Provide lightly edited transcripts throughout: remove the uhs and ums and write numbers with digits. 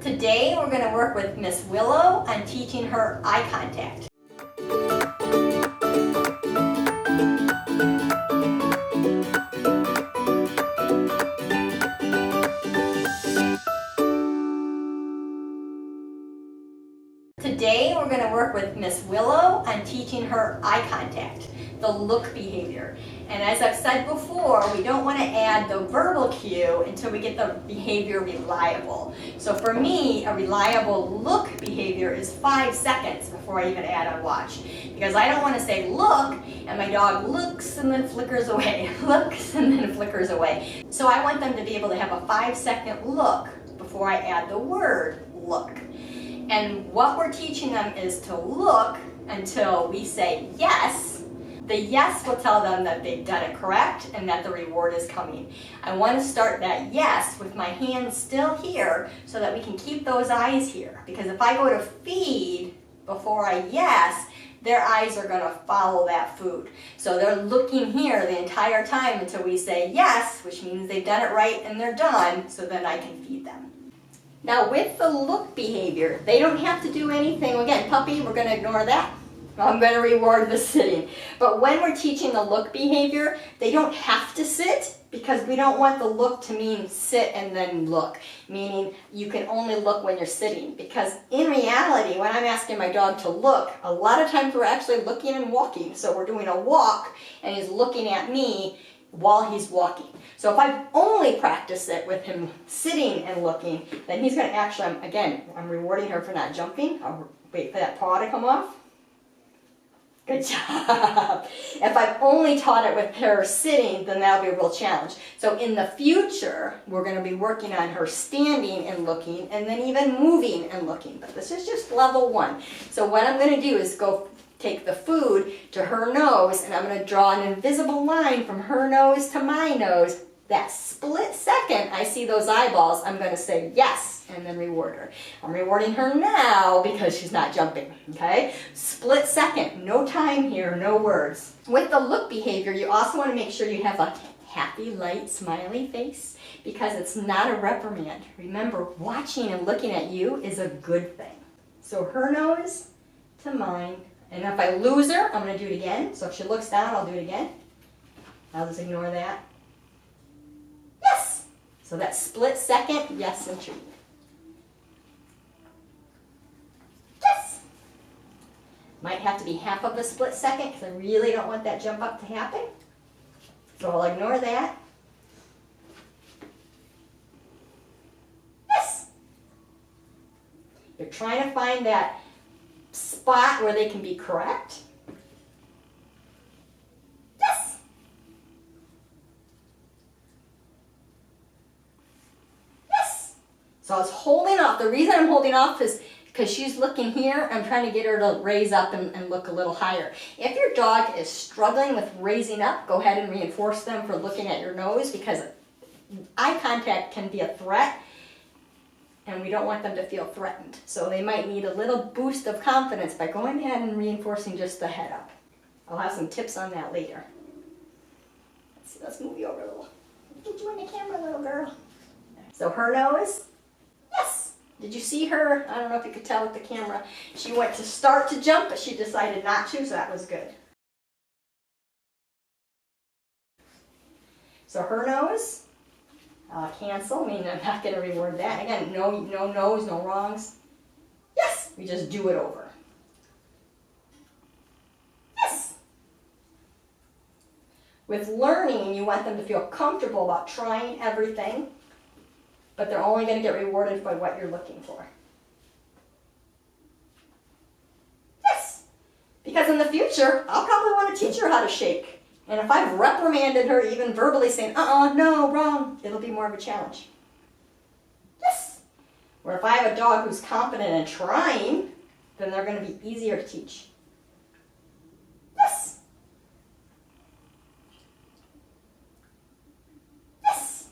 Today we're going to work with Miss Willow on teaching her eye contact. Today we're going to work with Miss Willow on teaching her eye contact, the look behavior. And as I've said before, we don't want to add the verbal cue until we get the behavior reliable. So for me, a reliable look behavior is 5 seconds before I even add a watch. Because I don't want to say look, and my dog looks and then flickers away, looks and then flickers away. So I want them to be able to have a 5-second look before I add the word look. And what we're teaching them is to look until we say yes. The yes will tell them that they've done it correct and that the reward is coming. I want to start that yes with my hands still here so that we can keep those eyes here. Because if I go to feed before I yes, their eyes are going to follow that food. So they're looking here the entire time until we say yes, which means they've done it right and they're done, so then I can feed them. Now with the look behavior, they don't have to do anything. Again, puppy, we're going to ignore that. I'm going to reward the sitting. But when we're teaching the look behavior, they don't have to sit because we don't want the look to mean sit and then look. Meaning you can only look when you're sitting. Because in reality, when I'm asking my dog to look, a lot of times we're actually looking and walking. So we're doing a walk and he's looking at me while he's walking. So if I only practice it with him sitting and looking, then he's going to actually, I'm rewarding her for not jumping. I'll wait for that paw to come off. Good job. If I've only taught it with her sitting, then that'll be a real challenge. So in the future, we're going to be working on her standing and looking, and then even moving and looking. But this is just level 1. So what I'm going to do is go take the food to her nose, and I'm going to draw an invisible line from her nose to my nose. That split second I see those eyeballs, I'm going to say yes and then reward her. I'm rewarding her now because she's not jumping, okay? Split second, no time here, no words. With the look behavior, you also want to make sure you have a happy, light, smiley face because it's not a reprimand. Remember, watching and looking at you is a good thing. So her nose to mine, and if I lose her, I'm going to do it again. So if she looks down, I'll do it again. I'll just ignore that. Yes! So that split second, yes and treat. Yes! Might have to be half of a split second because I really don't want that jump up to happen. So I'll ignore that. Yes! You're trying to find that spot where they can be correct. Yes! Yes! So I was holding off. The reason I'm holding off is because she's looking here. I'm trying to get her to raise up and look a little higher. If your dog is struggling with raising up, go ahead and reinforce them for looking at your nose because eye contact can be a threat. And we don't want them to feel threatened. So they might need a little boost of confidence by going ahead and reinforcing just the head up. I'll have some tips on that later. Let's move you over a little. Get you in the camera, little girl. So her nose, yes. Did you see her? I don't know if you could tell with the camera. She went to start to jump, but she decided not to, so that was good. So her nose. Cancel, meaning I'm not going to reward that. Again, no no's, no wrongs. Yes! We just do it over. Yes! With learning, you want them to feel comfortable about trying everything, but they're only going to get rewarded by what you're looking for. Yes! Because in the future, I'll probably want to teach her how to shake. And if I've reprimanded her, even verbally saying, no, wrong, it'll be more of a challenge. Yes! Or if I have a dog who's confident in trying, then they're going to be easier to teach. Yes! Yes!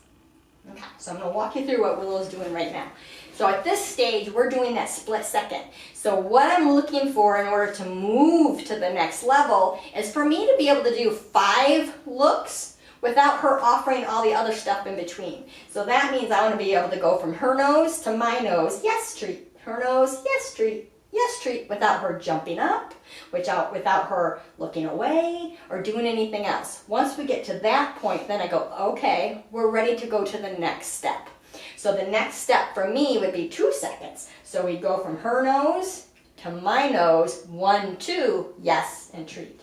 Okay, so I'm going to walk you through what Willow's doing right now. So at this stage, we're doing that split second. So what I'm looking for in order to move to the next level is for me to be able to do 5 looks without her offering all the other stuff in between. So that means I want to be able to go from her nose to my nose, yes treat, her nose, yes treat, yes treat, without her jumping up, without her looking away or doing anything else. Once we get to that point, then I go, okay, we're ready to go to the next step. So the next step for me would be 2 seconds. So we go from her nose to my nose, 1, 2, yes, and treat.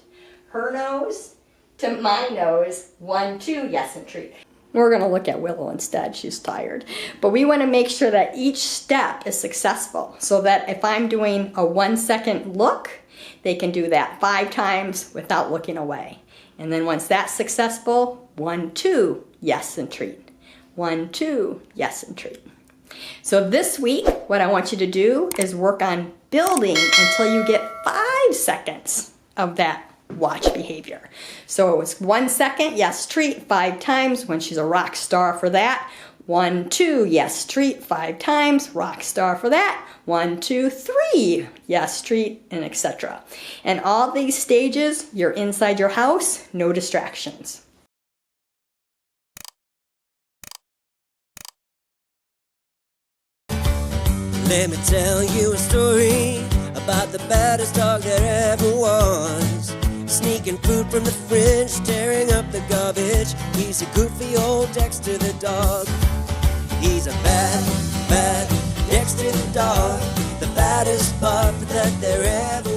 Her nose to my nose, 1, 2, yes, and treat. We're going to look at Willow instead. She's tired. But we want to make sure that each step is successful so that if I'm doing a 1 second look, they can do that 5 times without looking away. And then once that's successful, 1, 2, yes, and treat. 1, 2, yes, and treat. So this week, what I want you to do is work on building until you get 5 seconds of that watch behavior. So it was 1 second, yes, treat, 5 times when she's a rock star for that. 1, 2, yes, treat, 5 times, rock star for that. 1, 2, 3, yes, treat, and etc. And all these stages, you're inside your house, no distractions. Let me tell you a story about the baddest dog there ever was. Sneaking food from the fridge, tearing up the garbage. He's a goofy old Dexter the dog. He's a bad Dexter the dog, the baddest pup that there ever